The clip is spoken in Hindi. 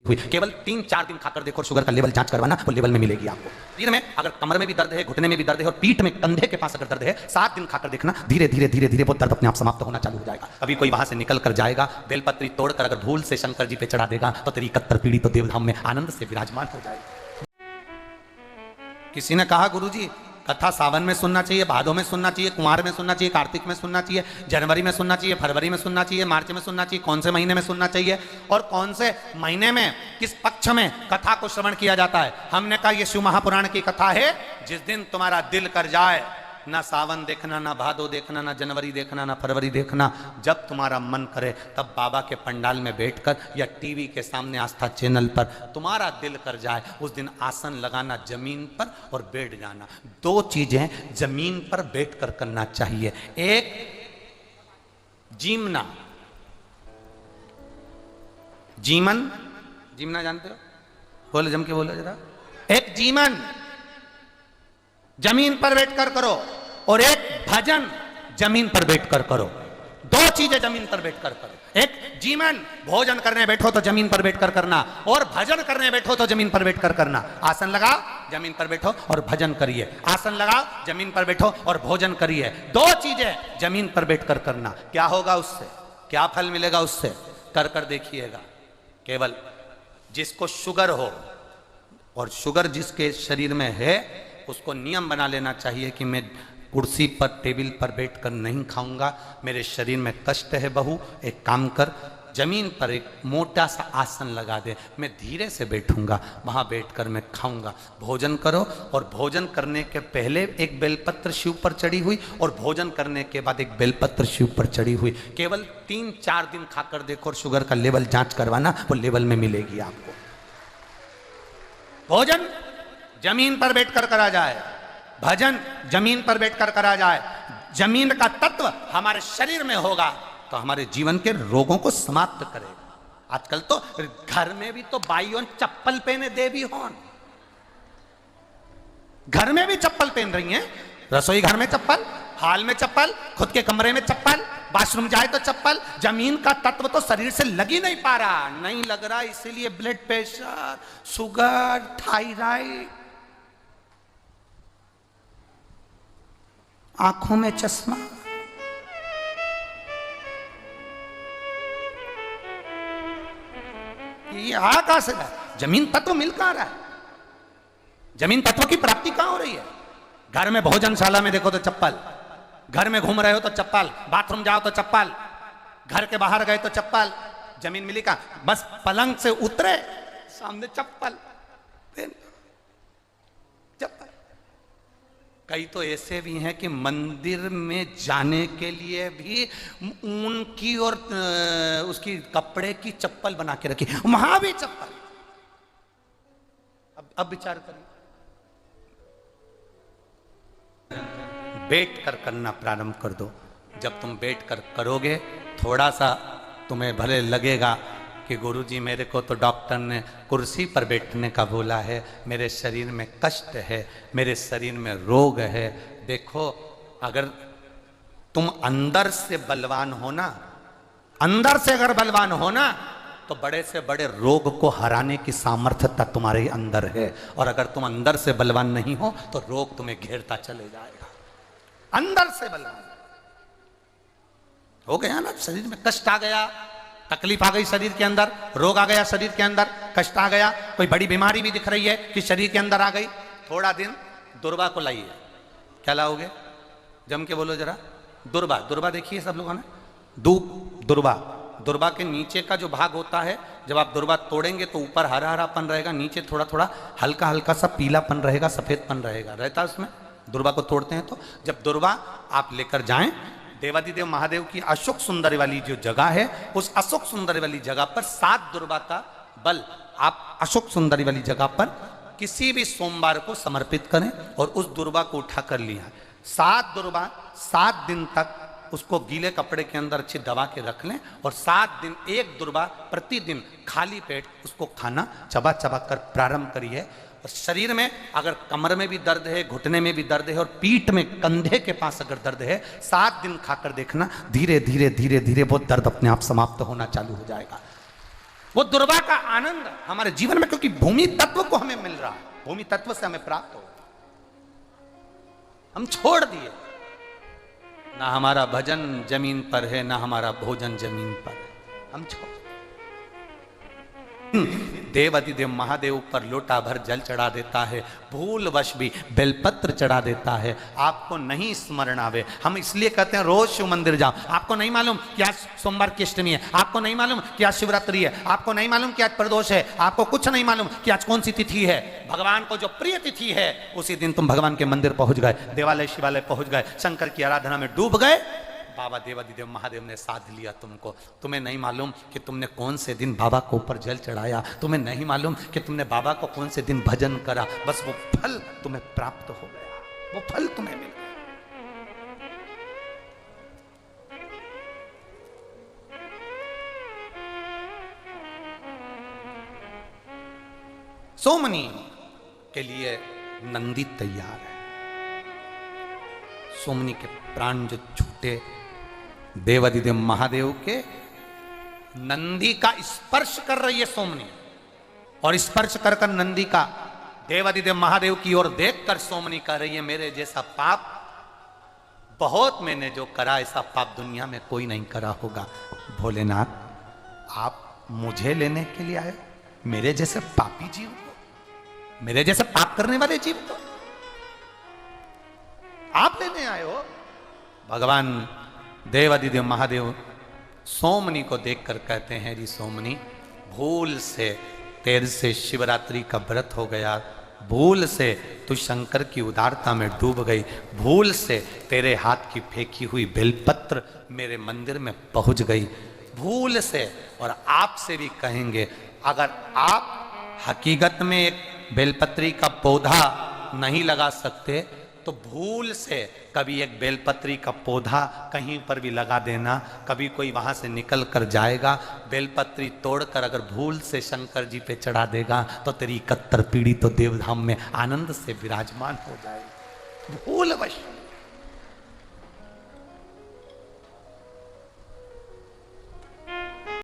हुई। केवल 3-4 दिन खाकर देखो, शुगर का लेवल जांच करवाना, वो लेवल में मिलेगी आपको। शरीर में अगर कमर में भी दर्द है, घुटने में भी दर्द है और पीठ में कंधे के पास अगर दर्द है, 7 दिन खाकर देखना, धीरे धीरे धीरे धीरे वो दर्द अपने आप समाप्त होना चालू हो जाएगा। अभी कोई वहां से निकल कर जाएगा, बेलपत्री तोड़कर अगर भूल से शंकर जी पे चढ़ा देगा तो तेरी 71 पीढ़ी तो देवधाम में आनंद से विराजमान हो जाएगी। किसी ने कहा गुरुजी कथा सावन में सुनना चाहिए, भादों में सुनना चाहिए, कुमार में सुनना चाहिए, कार्तिक में सुनना चाहिए, जनवरी में सुनना चाहिए, फरवरी में सुनना चाहिए, मार्च में सुनना चाहिए, कौन से महीने में सुनना चाहिए और कौन से महीने में किस पक्ष में कथा को श्रवण किया जाता है। हमने कहा यह शिव महापुराण की कथा है। जिस दिन तुम्हारा दिल कर जाए, ना सावन देखना, ना भादो देखना, ना जनवरी देखना, ना फरवरी देखना, जब तुम्हारा मन करे तब बाबा के पंडाल में बैठकर या टीवी के सामने आस्था चैनल पर तुम्हारा दिल कर जाए, उस दिन आसन लगाना जमीन पर और बैठ जाना। 2 चीजें जमीन पर बैठकर करना चाहिए। एक जीमना, जीमना जानते हो? बोलो, जम के बोलो जरा। एक जीमन जमीन पर बैठकर करो और एक भजन जमीन पर बैठकर करो। 2 चीजें जमीन पर बैठकर करो। एक जीवन, भोजन करने बैठो तो जमीन पर बैठकर करना, और भजन करने बैठो तो जमीन पर बैठकर करना। आसन लगाओ, जमीन पर बैठो और भजन करिए। आसन लगाओ, जमीन पर बैठो और भोजन करिए। 2 चीजें जमीन पर बैठकर करना। क्या होगा उससे, क्या फल मिलेगा उससे, कर कर देखिएगा। केवल जिसको शुगर हो और शुगर जिसके शरीर में है, उसको नियम बना लेना चाहिए कि मैं कुर्सी पर टेबल पर बैठकर नहीं खाऊंगा, मेरे शरीर में कष्ट है। बहू एक काम कर, जमीन पर एक मोटा सा आसन लगा दे, मैं धीरे से बैठूंगा, वहां बैठकर मैं खाऊंगा। भोजन करो और भोजन करने के पहले एक बेलपत्र शिव पर चढ़ी हुई और भोजन करने के बाद एक बेलपत्र शिव पर चढ़ी हुई। केवल 3-4 दिन खाकर देखो और शुगर का लेवल जांच करवाना, वो लेवल में मिलेगी आपको। भोजन जमीन पर बैठकर करा जाए, भजन जमीन पर बैठकर करा जाए। जमीन का तत्व हमारे शरीर में होगा तो हमारे जीवन के रोगों को समाप्त करेगा। आजकल तो घर में भी तो बाइयों चप्पल पहने देवी होन, घर में भी चप्पल पहन रही हैं। रसोई घर में चप्पल, हाल में चप्पल, खुद के कमरे में चप्पल, बाथरूम जाए तो चप्पल। जमीन का तत्व तो शरीर से लग ही नहीं पा रहा, नहीं लग रहा, इसीलिए ब्लड प्रेशर, शुगर, थायराइड, आंखों में चश्मा। ये आ कहां से रहा? जमीन तत्व मिल कहां रहा है? जमीन तत्व की प्राप्ति कहां हो रही है? घर में भोजनशाला में देखो तो चप्पल, घर में घूम रहे हो तो चप्पल, बाथरूम जाओ तो चप्पल, घर के बाहर गए तो चप्पल। जमीन मिली का? बस पलंग से उतरे सामने चप्पल, चप्पल। कई तो ऐसे भी हैं कि मंदिर में जाने के लिए भी ऊन की और उसकी कपड़े की चप्पल बना के रखी, वहां भी चप्पल। अब विचार करिए, बैठ कर करना प्रारंभ कर दो। जब तुम बैठ कर करोगे, थोड़ा सा तुम्हें भले लगेगा कि गुरुजी मेरे को तो डॉक्टर ने कुर्सी पर बैठने का बोला है, मेरे शरीर में कष्ट है, मेरे शरीर में रोग है। देखो, अगर तुम अंदर से बलवान हो ना, अंदर से अगर बलवान हो ना, तो बड़े से बड़े रोग को हराने की सामर्थ्यता तुम्हारे अंदर है। और अगर तुम अंदर से बलवान नहीं हो तो रोग तुम्हें घेरता चले जाएगा। अंदर से बलवान हो गया ना, शरीर में कष्ट आ गया, तकलीफ आ गई शरीर के अंदर, रोग आ गया शरीर के अंदर, कष्ट आ गया, कोई बड़ी बीमारी भी दिख रही है कि शरीर के अंदर आ गई, थोड़ा दिन दुर्वा को लाइए। क्या लाओगे? जम के बोलो जरा। दुर्वा, दुर्वा देखिए सब लोगों ने, दुर्वा, दुर्वा के नीचे का जो भाग होता है, जब आप दुर्वा तोड़ेंगे तो ऊपर हरा हरापन रहेगा, नीचे थोड़ा थोड़ा हल्का हल्का सा पीलापन रहेगा, सफेदपन रहेगा, रहता है उसमें। दुर्वा को तोड़ते हैं तो जब दुर्वा आप लेकर जाएं, देवादिदेव महादेव की अशोक सुंदरी वाली जो जगह है, उस अशोक सुंदरी वाली जगह पर 7 दुर्वा का बल आप अशोक सुंदरी वाली जगह पर किसी भी सोमवार को समर्पित करें और उस दुर्वा को उठा कर लिया। 7 दुर्वा 7 दिन तक उसको गीले कपड़े के अंदर अच्छी दबा के रख लें और 7 दिन एक दुर्वा प्रतिदिन खाली पेट उसको खाना चबा चबा कर प्रारंभ करिए। शरीर में अगर कमर में भी दर्द है, घुटने में भी दर्द है और पीठ में कंधे के पास अगर दर्द है, 7 दिन खाकर देखना, धीरे धीरे धीरे धीरे वो दर्द अपने आप समाप्त होना चालू हो जाएगा। वो दुर्वा का आनंद हमारे जीवन में, क्योंकि भूमि तत्व को हमें मिल रहा है, भूमि तत्व से हमें प्राप्त हो, हम छोड़ दिए। ना हमारा भजन जमीन पर है, ना हमारा भोजन जमीन पर है, हम छोड़। देव अधिदेव महादेव पर लोटा भर जल चढ़ा देता है, भूलवश भी बेलपत्र चढ़ा देता है, आपको नहीं स्मरण आवे। हम इसलिए कहते हैं रोज शिव मंदिर जाओ। आपको नहीं मालूम कि आज सोमवार की अष्टमी है, आपको नहीं मालूम कि आज शिवरात्रि है, आपको नहीं मालूम कि आज प्रदोष है, आपको कुछ नहीं मालूम कि आज कौन सी तिथि है। भगवान को जो प्रिय तिथि है उसी दिन तुम भगवान के मंदिर पहुंच गए, देवालय शिवालय पहुंच गए, शंकर की आराधना में डूब गए, बाबा देवादिदेव महादेव ने साथ लिया तुमको। तुम्हें नहीं मालूम कि तुमने कौन से दिन बाबा को ऊपर जल चढ़ाया, तुम्हें नहीं मालूम कि तुमने बाबा को कौन से दिन भजन करा, बस वो फल तुम्हें प्राप्त हो गया, वो फल तुम्हें मिल गया। सोमनी के लिए नंदी तैयार है। सोमनी के प्राण जो छूटे देवादिदेव महादेव के, नंदी का स्पर्श कर रही है सोमनी, और स्पर्श कर कर नंदी का देवादिदेव महादेव की ओर देखकर सोमनी कह रही है, मेरे जैसा पाप बहुत मैंने जो करा, ऐसा पाप दुनिया में कोई नहीं करा होगा। भोलेनाथ, आप मुझे लेने के लिए आए, मेरे जैसे पापी जीव को, मेरे जैसे पाप करने वाले जीव को आप लेने आए हो। भगवान देवादिदेव महादेव सोमनी को देखकर कहते हैं, जी सोमनी, भूल से तेरे से शिवरात्रि का व्रत हो गया, भूल से तू शंकर की उदारता में डूब गई, भूल से तेरे हाथ की फेंकी हुई बेलपत्र मेरे मंदिर में पहुंच गई, भूल से। और आपसे भी कहेंगे, अगर आप हकीकत में एक बेलपत्री का पौधा नहीं लगा सकते तो भूल से कभी एक बेलपत्री का पौधा कहीं पर भी लगा देना। कभी कोई वहां से निकल कर जाएगा, बेलपत्री तोड़कर अगर भूल से शंकर जी पे चढ़ा देगा तो तेरी 71 पीढ़ी तो देवधाम में आनंद से विराजमान हो जाएगी। भूलवश